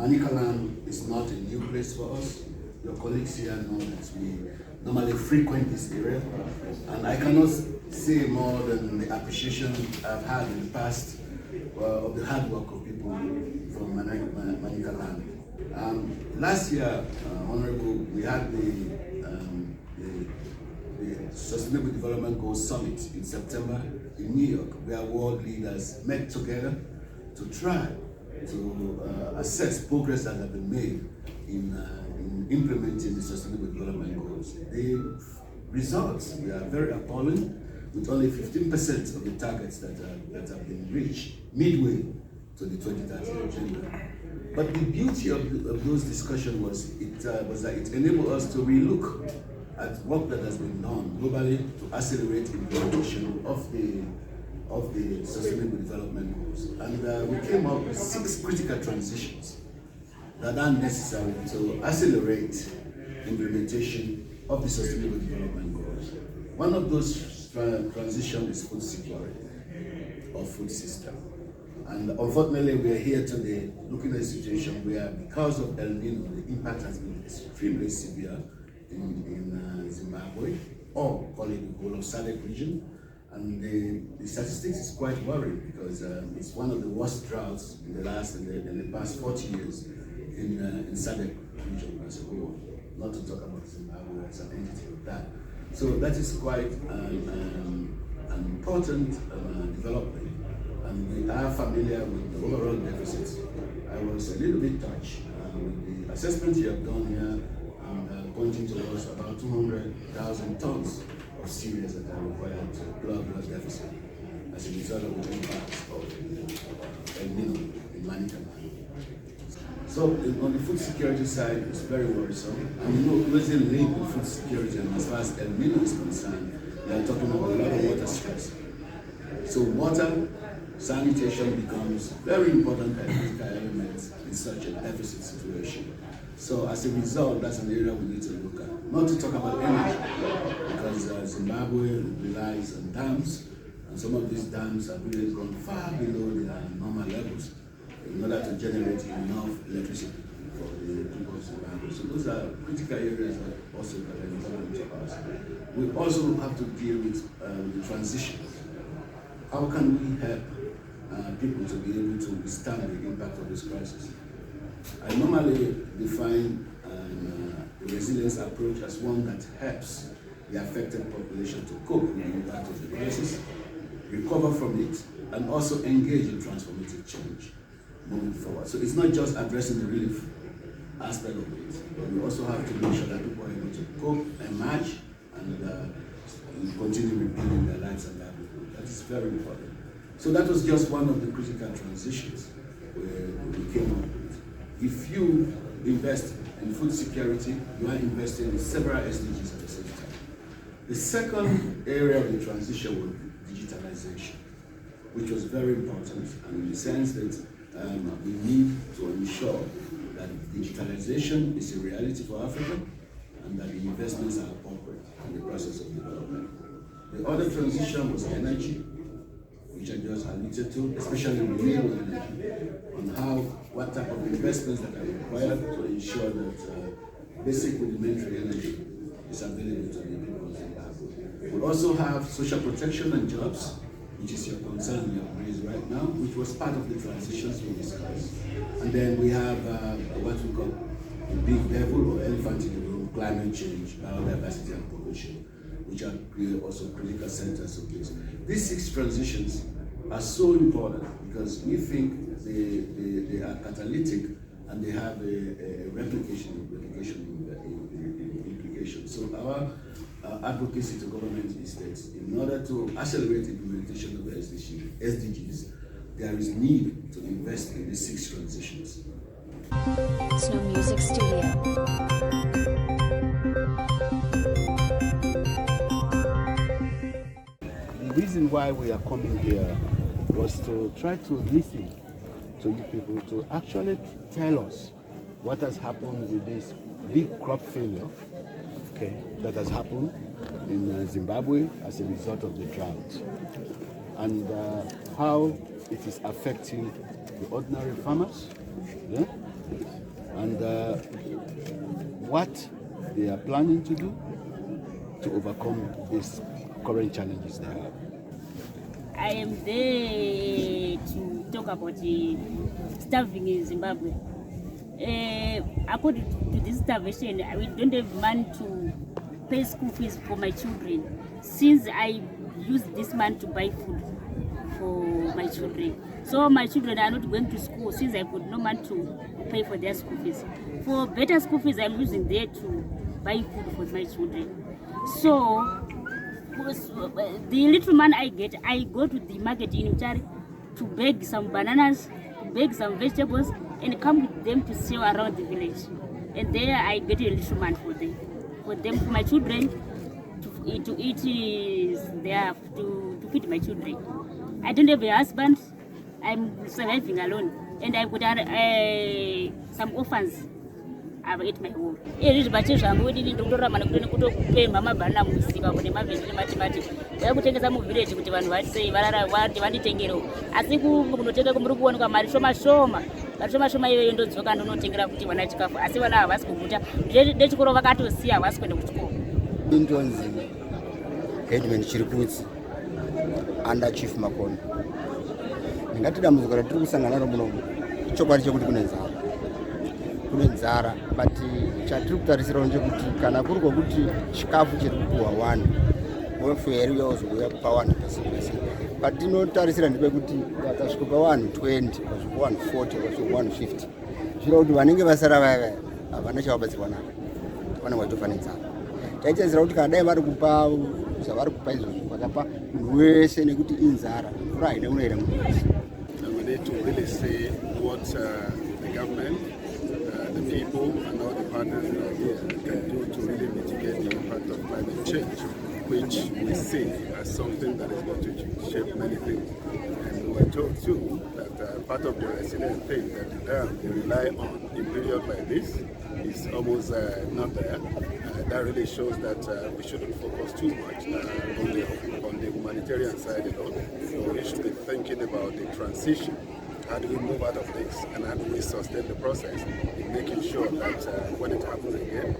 Manicaland is not a new place for us. Your colleagues here know that we normally frequent this area, and I cannot say more than the appreciation I've had in the past of the hard work of people from Manicaland. Last year, Honorable, we had the Sustainable Development Goals Summit in September in New York, where world leaders met together to try to assess progress that have been made in implementing the Sustainable Development Goals. The results were very appalling, with only 15% of the targets that have been reached midway to the 2030 agenda. But the beauty of those discussions was that it enabled us to relook at work that has been done globally to accelerate implementation of the Sustainable Development Goals. And we came up with 6 critical transitions that are necessary to accelerate implementation of the Sustainable Development Goals. One of those transitions is food security or food system. And unfortunately, we are here today looking at a situation where, because of El Nino, the impact has been extremely severe in Zimbabwe, or call it the whole of SADC region. And the statistics is quite worrying, because it's one of the worst droughts in the past 40 years in SADC region as a whole. Not to talk about Zimbabwe as an entity of that. So that is quite an important development. And we are familiar with the overall deficits. I was a little bit touched with the assessment you have done here, and pointing towards about 200,000 tons of cereals that are required to plug blood deficit as a result of the impacts of El Nino in Manicaland. So on the food security side, it's very worrisome. And we know closely linked with food security, and as far as El Nino is concerned, we are talking about a lot of water stress. So water sanitation becomes very important and critical element in such a deficit situation. So as a result, that's an area we need to look at. Not to talk about energy, because Zimbabwe relies on dams, and some of these dams have really gone far below their normal levels in order to generate enough electricity for the people of Zimbabwe. So those are critical areas that also are important to us. We also have to deal with the transition. How can we help people to be able to withstand the impact of this crisis? I normally define the resilience approach as one that helps the affected population to cope with the impact of the crisis, recover from it, and also engage in transformative change moving forward. So it's not just addressing the relief aspect of it, but we also have to make sure that people are able to cope, emerge, and continue rebuilding their lives and livelihood. That is very important. So that was just one of the critical transitions where we came up with. If you invest in food security, you are investing in several SDGs at the same time. The second area of the transition was digitalization, which was very important, and in the sense that we need to ensure that digitalization is a reality for Africa, and that the investments are appropriate in the process of development. The other transition was energy, which I just alluded to, especially renewable energy, on what type of investments that are required to ensure that basic rudimentary energy is available to the people of Zimbabwe. We also have social protection and jobs, which is your concern you have raised right now, which was part of the transitions we discussed. And then we have what we call the big devil or elephant in the room, climate change, biodiversity and pollution, which are also critical centers of this. These 6 transitions are so important because we think they are catalytic and they have a replication implication. So our advocacy to government is that in order to accelerate implementation of the SDGs, there is need to invest in these 6 transitions. Snow Music Studio. The reason why we are coming here was to try to listen to you people to actually tell us what has happened with this big crop failure, that has happened in Zimbabwe as a result of the drought, and how it is affecting the ordinary farmers, yeah? And what they are planning to do to overcome these current challenges they have. I am there to talk about starving in Zimbabwe. According to this starvation, we don't have money to pay school fees for my children. Since I use this money to buy food for my children. So my children are not going to school since I got no money to pay for their school fees. For better school fees, I'm using there to buy food for my children. So the little money I get, I go to the market in Utari to beg some bananas, to beg some vegetables, and come with them to sell around the village. And there I get a little money for my children, to eat there, to feed my children. I don't have a husband. I'm surviving alone, and I've got some orphans. I've ate my own. Vakutengesa muvillage kuti vanhu vasei vanditengerewo asi kunotenga kumuri kuonekwa mari shoma shoma iyoyo ndodzoka ndonotengera kuti vana chikafu asi vana havasi kuguta nechikoro vakatosiya havasi kuenda kuchikoro. Indonzi Edward Chirikutsi under Chief Makono. Ndingati dambudziko ratiri kusangana naro muno chokwadi chekuti kune nzara, but chatiri kutarisirawo ndechekuti kana kuri kwokuti chikafu chiri kupuwa 1 welfare yozouya kupa 1%, but tinotarisira ndepekuti vakasvika pa120 vasvika 140 vasvika 150 zviro kuti vanenge vasara vaya havana chavabatsirwa nako vanenge vachitofa nenzara. Taichazira kuti kana dai vari kupa zvavari kupa izvozvo vakapa munhu wese nekuti inzara mvura haina unoyera munhu wese. We need to really see what the government, the people and all the partners that are here can do to really mitigate the impact of climate change, which we see as something that is going to shape many things. And we were told too that part of the resilient thing that the dam they rely on in periods like this is almost not there. That really shows that we shouldn't focus too much on the humanitarian side alone. So we should be thinking about the transition. How do we move out of this, and how do we sustain the process in making sure that when it happens again,